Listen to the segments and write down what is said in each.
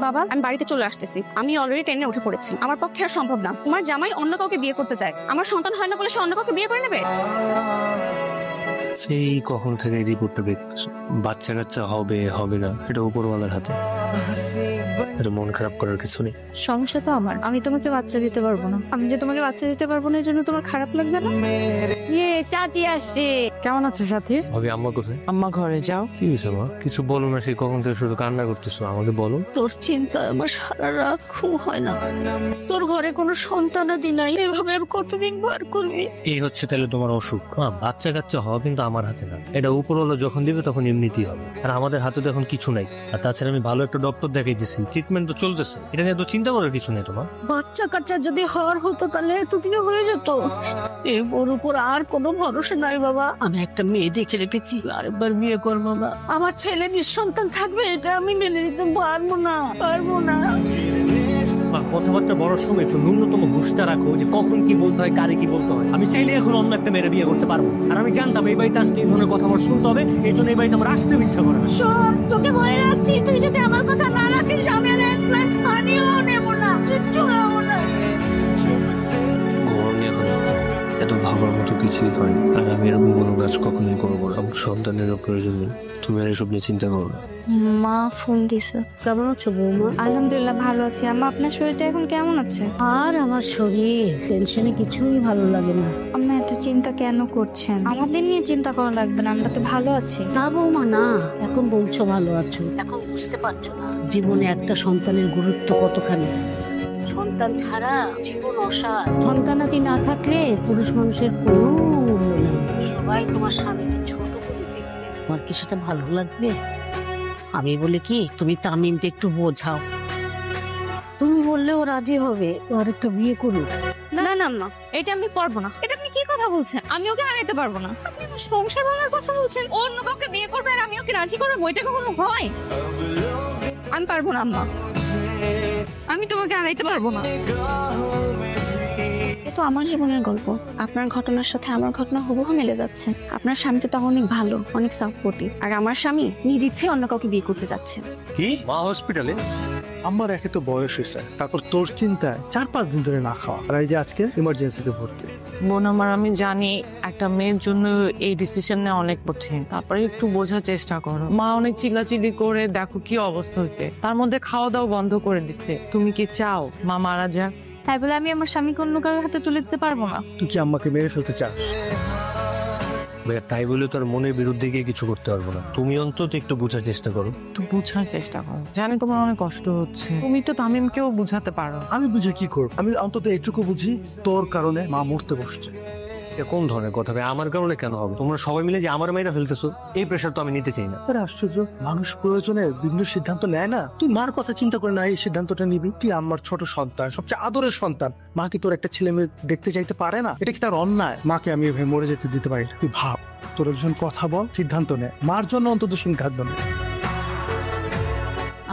বাবা, আমি বাড়িতে চলে আসতেছি। আমি অলরেডি ট্রেনে উঠে পড়েছি। আমার পক্ষে আর সম্ভব না। তোমার জামাই অন্য কাউকে বিয়ে করতে চায়। আমার সন্তান হয় না বলে সে অন্য কাউকে বিয়ে করে নেবে? সেই কখন থেকে এই রিপোর্টটা দেখতেছো? বাচ্চা কাচ্চা হবে হবে না এটা উপরওয়ালার হাতে। এটা মন খারাপ করার কিছু নেই। সমস্যা তো আমার, আমি তোমাকে বাচ্চা দিতে পারবো না। আমি যে তোমাকে বাচ্চা দিতে পারবো না, এই জন্য তোমার খারাপ লাগবে না? চাচি আসছে। কেমন আছে সাথী? ভাবি আম্মা কোথায়? আম্মা ঘরে যাও। কি হয়েছে মা? কিছু বলো না, সেই কখন থেকে শুধু কান্না করতেছো। আমাকে বলো। তোর চিন্তা আমার সারা রাত ঘুম হয় না। তোর ঘরে কোনো সন্তানাদি নাই, এভাবে আর কতদিন বার করবি? এই হচ্ছে তাহলে তোমার অসুখ। বাচ্চা কাচ্চা হওয়া কিন্তু আমার হাতে না, এটা উপরওয়ালা যখন দিবে তখন এমনিতেই হবে। আর আমাদের হাতে তো এখন কিছু নাই। আর তাছাড়া আমি ভালো একটা ডক্টর দেখাই দিছি, ট্রিটমেন্ট তো চলতেছে। এটা নিয়ে তো চিন্তা করার কিছু নেই তোমার। বাচ্চা কাচ্চা যদি হওয়ার হতো তাহলে এতদিনে হয়ে যেত। ওর উপর আর কোনো ভরসা নাই বাবা। আমি একটা মেয়ে দেখে রেখেছি, আরেকবার বিয়ে কর বাবা। আমার ছেলে নিঃসন্তান থাকবে, এটা আমি মেনে নিতে পারবো না। কথাবার্তা বড় সময় একটু ন্যূনতম হুঁশটা রাখো, যে কখন কি বলতে হয়, কারে কি বলতে হয়। আমি চাইলে এখন অন্য একটা মেয়ের বিয়ে করতে পারবো, আর আমি জানতাম এই বাড়িতে আসলে এই ধরনের কথা আমার শুনতে হবে। এই জন্য এই বাড়িতে আমার আসতেও ইচ্ছা করে না। শোন, তোকে বলে রাখছি, তুই যদি আমার কথা না রাখিস আমি আর এক গ্লাস পানিও নেবো না, কিচ্ছু খাবো না। এত ভাবার মতো কিছুই হয়নি, আর আমি এরকম কোনো কাজ কখনোই করবো না। আমার সন্তানেরও প্রয়োজন নেই, তুমি আর এসব নিয়ে চিন্তা করো না। মা ফোন দিছে। কেমন আছো বৌমা? আলহামদুলিল্লাহ ভালো আছি। আম্মা, আপনার শরীরটা এখন কেমন আছে? আর আমার শরীর টেনশনে কিছুই ভালো লাগে না। আম্মা, এত চিন্তা কেন করছেন? আমাদের নিয়ে চিন্তা করা লাগবে না, আমরা তো ভালো আছি। না বৌমা না, এখন বলছো ভালো আছো, এখন বুঝতে পারছো না জীবনে একটা সন্তানের গুরুত্ব কতখানি। সন্তান ছাড়া জীবন অসার। সন্তানাদি না থাকলে পুরুষ মানুষের কোনো মূল্য নেই। সবাই তোমার স্বামীকে ছোট করে দেখবে, তোমার কি সেটা ভালো লাগবে? আমি বলি কি, তুমি তামিমকে একটু বোঝাও। তুমি বললেও রাজি হবে, ও আর একটা বিয়ে করুক। না না আম্মা, এটা আমি পারবো না। এটা আপনি কি কথা বলছেন? আমি ওকে হারাইতে পারবো না। আপনি আমার সংসার ভাঙার কথা বলছেন। ও অন্য কাউকে বিয়ে করবে আর আমি ওকে রাজি করবো? এটা কখনো হয়? আমি পারবো না আম্মা, আমি তোমাকে হারাইতে পারবো না। এ তো আমার জীবনের গল্প। আপনার ঘটনার সাথে আমার ঘটনা হুবহু মিলে যাচ্ছে। আপনার স্বামী তো তখন অনেক ভালো, অনেক সাপোর্টিভ, আর আমার স্বামী নিজ ইচ্ছে অন্য কাউকে বিয়ে করতে যাচ্ছে। কি মা হসপিটালে? আমার একে তো বয়স হয়েছে, তারপর তোর চিন্তায় 4-5 দিন ধরে না খাওয়া, আর এই যে আজকে ইমার্জেন্সিতে ভর্তি। বোন আমার, আমি জানি একটা মেয়ের জন্য এই ডিসিশন নেওয়া অনেক কঠিন, তারপরে একটু বোঝার চেষ্টা করো। মা অনেক চিল্লাচিল্লি করে দেখো কি অবস্থা হয়েছে, তার মধ্যে খাওয়া দাওয়া বন্ধ করে দিচ্ছে। তুমি কি চাও মা মারা যাক? তাই বলে আমি আমার স্বামীকে অন্য কারোর হাতে তুলে দিতে পারবো না। তুই কি আম্মাকে মেরে ফেলতে চাস? ভাইয়া তাই বলে তোর মনের বিরুদ্ধে গিয়ে কিছু করতে পারবো না। তুমি অন্তত একটু বোঝার চেষ্টা করো। একটু বোঝার চেষ্টা করো। জানি তোমার অনেক কষ্ট হচ্ছে, তুমি তো তামিমকেও বুঝাতে পারো। আমি বুঝে কি করব? আমি অন্তত এইটুকু বুঝি, তোর কারণে মা মরতে বসছে। এটা কোন ধরনের কথা ভাই? আমার কারণে কেন হবে? তোমরা সবাই মিলে যে আমার মেয়েরা ফেলতেছো, এই প্রেশার তো আমি নিতে চাই না। আরে আশ্চর্য, মানুষ প্রয়োজনে বিভিন্ন সিদ্ধান্ত নেয় না। তুই মার কথা চিন্তা করে না এই সিদ্ধান্তটা নিবি? তুই আমার ছোট সন্তান, সবচেয়ে আদরের সন্তান। মা কি তোর একটা ছেলে মেয়ে দেখতে চাইতে পারে না? এটা কি তার অন্যায়? মাকে আমি এভাবে মরে যেতে দিতে পারি না। তুই ভাব, তোর একজন কথা বল, সিদ্ধান্ত নে, মার জন্য অন্তত সিদ্ধান্ত নে।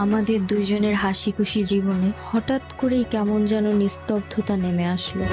আমাদের দুইজনের হাসি খুশি জীবনে হঠাৎ করেই কেমন যেন নিস্তব্ধতা নেমে আসলো।